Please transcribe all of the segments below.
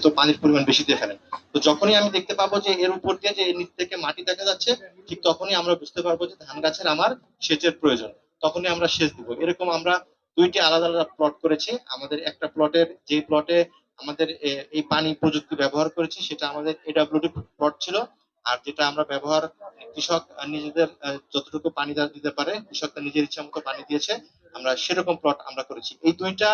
হয়তো পানির পরিমাণ বেশি দিয়ে ফেলেন। তো যখনই আমি দেখতে পাবো যে এর উপর দিয়ে যে এর নিচ থেকে মাটি দেখা যাচ্ছে, ঠিক তখনই আমরা বুঝতে পারবো যে ধান গাছের আমার সেচের প্রয়োজন, তখনই আমরা সেচ দিব। এরকম আমরা দুইটি আলাদা আলাদা প্লট করেছি। আমাদের একটা প্লটের, যে প্লটে আমাদের এই পানি প্রযুক্তি ব্যবহার করেছি, সেটা আমাদের এডব্লিউডি প্লট ছিল। আর যেটা আমরা ব্যবহার, কৃষক নিজেদের যতটুকু পানি দিতে পারে, কৃষক তার নিজের ইচ্ছা মতো পানি দিয়েছে, আমরা সেরকম প্লট আমরা করেছি। এই দুইটা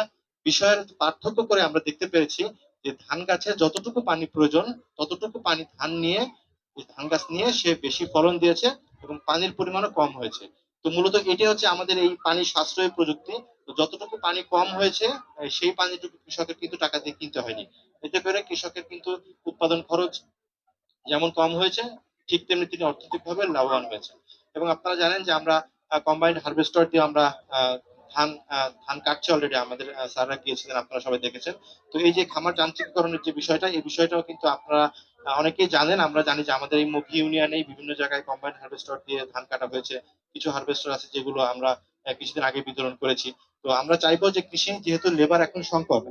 বিষয়ের পার্থক্য করে আমরা দেখতে পেরেছি যে ধান গাছের যতটুকু পানি প্রয়োজন ততটুকু পানি ধান গাছ নিয়ে সে বেশি ফলন দিয়েছে এবং পানির পরিমাণও কম হয়েছে। তো মূলত এটি হচ্ছে আমাদের এই পানি সাশ্রয়ী প্রযুক্তি। তো যতটুকু পানি কম হয়েছে সেই পানিটুকু কৃষকের কিন্তু টাকা দিয়ে কিনতে হয়নি। এতে করে কৃষকের কিন্তু উৎপাদন খরচ যেমন কম হয়েছে, ঠিক তেমনি তিনি অর্থনৈতিকভাবে লাভবান হয়েছে। এবং আপনারা জানেন যে আমরা কম্বাইন্ড হারভেস্টর দিয়ে আমরা ধান কাটছি অলরেডি, আমাদের স্যাররা গিয়েছিলেন, আপনারা সবাই দেখেছেন। তো এই যে খামার যান্ত্রিকীকরণের যে বিষয়টা, এই বিষয়টাও কিন্তু আপনারা অনেকেই জানেন। আমরা জানি যে আমাদের এই মুগি ইউনিয়নে বিভিন্ন জায়গায় কম্বাইন্ড হারভেস্টর দিয়ে ধান কাটা হয়েছে। কিছু হারভেস্টর আছে যেগুলো আমরা কিছুদিন আগে বিতরণ করেছি। তো আমরা চাইবো যে কৃষি যেহেতু লেবার এখন সংকট,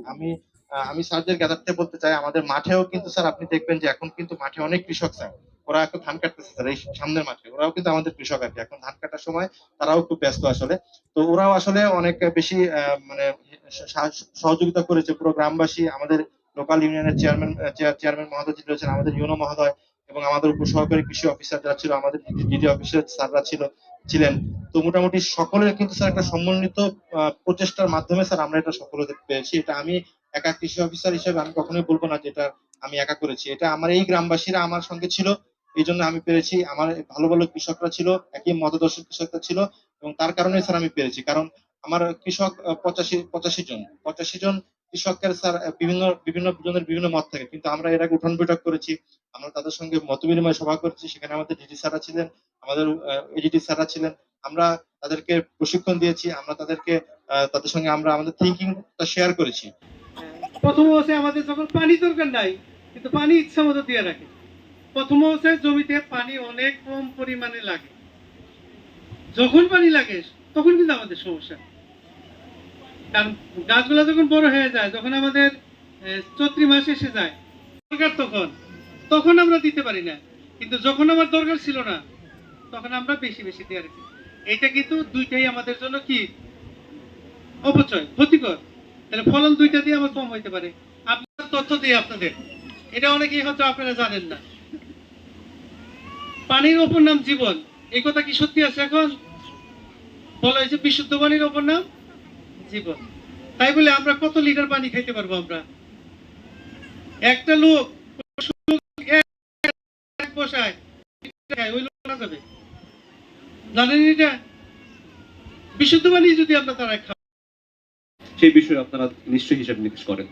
আমি স্যারদের জ্ঞাতার্থে বলতে চাই, আমাদের মাঠেও কিন্তু স্যার আপনি দেখবেন যে এখন কিন্তু মাঠে অনেক কৃষক স্যার, ওরা এখন ধান কাটতেছে স্যার, এই সামনের মাঠে ওরাও কিন্তু আমাদের কৃষক আর কি, এখন ধান কাটার সময় তারাও খুব ব্যস্ত আসলে। তো ওরাও আসলে অনেক বেশি মানে সহযোগিতা করেছে পুরো গ্রামবাসী, আমাদের লোকাল ইউনিয়নের চেয়ারম্যান মহোদয় যিনি রয়েছেন, আমাদের ইউনো মহোদয়, এবং আমাদের উপসহকারী কৃষি অফিসার যারা ছিল, আমাদের ডিডি অফিসের স্যাররা ছিলেন। তো মোটামুটি সকলের কিন্তু স্যার একটা সমন্বিত প্রচেষ্টার মাধ্যমে স্যার আমরা এটা সফল হতে পেরেছি। এটা আমি একা কৃষি অফিসার হিসেবে আমি কখনোই বলবো না যেটা আমি একা করেছি, এটা আমার এই গ্রামবাসীরা আমার সঙ্গে ছিল, এই জন্য আমি পেরেছি। আমার ভালো ভালো কৃষকরা ছিল, একই মতাদর্শ কৃষকরা ছিল, এবং তার কারণে স্যার আমি পেরেছি। কারণ আমার কৃষক 85 জন কৃষকের স্যার বিভিন্ন বিভিন্ন জনের বিভিন্ন মত থাকে, কিন্তু আমরা এর আগে উঠান বৈঠক করেছি, আমরা তাদের সঙ্গে মত বিনিময় সভা করেছি, সেখানে আমাদের ডিডি স্যাররা ছিলেন, আমাদের এডিটি স্যাররা ছিলেন। আমরা তাদেরকে প্রশিক্ষণ দিয়েছি, আমরা তাদেরকে তাদের সঙ্গে আমরা আমাদের থিঙ্কিংটা শেয়ার করেছি। প্রথম অবস্থায় আমাদের যখন পানি দরকার নাই, কিন্তু পানি ইচ্ছা মতো দিয়ে রাখে। প্রথম অবস্থায় জমিতে পানি অনেক কম পরিমাণে লাগে, যখন পানি লাগে তখন কিন্তু আমাদের সমস্যা। কারণ গাছগুলো যখন বড় হয়ে যায়, যখন আমাদের চৈত্র মাস এসে যায় দরকার, তখন আমরা দিতে পারি না। কিন্তু যখন আমার দরকার ছিল না, তখন আমরা বেশি বেশি দিয়ে রাখি। এটা কিন্তু দুইটাই আমাদের জন্য কি অপচয়, ক্ষতিকর। তাহলে ফলন দুইটা দিয়ে আমার কম হইতে পারে। আপনার তথ্য দিয়ে আপনাদের, এটা অনেকেই হয়তো আপনারা জানেন না, পানির অপর নাম জীবন। এই কথা কি সত্যি আছে? এখন বলা হয়েছে বিশুদ্ধ পানির অপর নাম জীবন। তাই বলে আমরা কত লিটার পানি খাইতে পারবো? আমরা একটা লোক বসায় ওই লোক মারা যাবে, জানেন? এটা বিশুদ্ধ পানি যদি আমরা তারা সেই বিষয়ে আপনারা নিশ্চয়ই হিসাব নিকাশ করেন।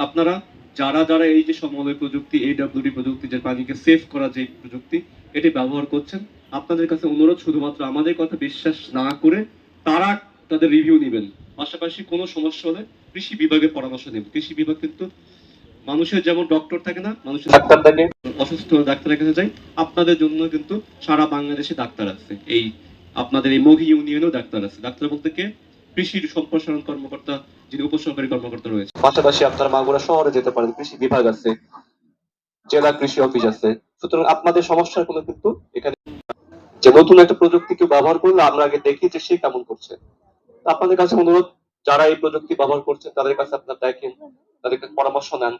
আপনারা যারা যারা এই যে সমন্বয় প্রযুক্তি, এডব্লিউডি প্রযুক্তি, যে পানিকে সেভ করা যে প্রযুক্তি, এটি ব্যবহার করছেন, আপনাদের কাছে অনুরোধ শুধুমাত্র আমাদের কথা বিশ্বাস না করে তারা তাদের রিভিউ নেবেন। পাশাপাশি কোনো সমস্যা হলে কৃষি বিভাগের পরামর্শ নেবেন। কৃষি বিভাগ কিন্তু মানুষের যেমন ডক্টর থাকে না, মানুষের ডাক্তার থাকে, অসুস্থ ডাক্তারের কাছে যাই, আপনাদের জন্য কিন্তু সারা বাংলাদেশে ডাক্তার আছে। এই আপনাদের এই মগি ইউনিয়নেও ডাক্তার আছে। ডাক্তার বলতে কে? কৃষির সম্প্রসারণ কর্মকর্তা, যিনি উপসহকারী কর্মকর্তা রয়েছে। পাশাপাশি আপনার মাগুরা শহরে যেতে পারেন, কৃষি বিভাগ আছে, জেলা কৃষি অফিস আছে। সুতরাং আপনাদের সমস্যার কোনো কিন্তু এখানে, যে নতুন একটা প্রযুক্তি কেউ ব্যবহার করলে আমরা আগে দেখি যে সে কেমন করছে। আপনাদের কাছে অনুরোধ, যারা এই প্রযুক্তি ব্যবহার করছেন তাদের কাছে আপনার দেখেন, তাদের কাছে পরামর্শ নেন,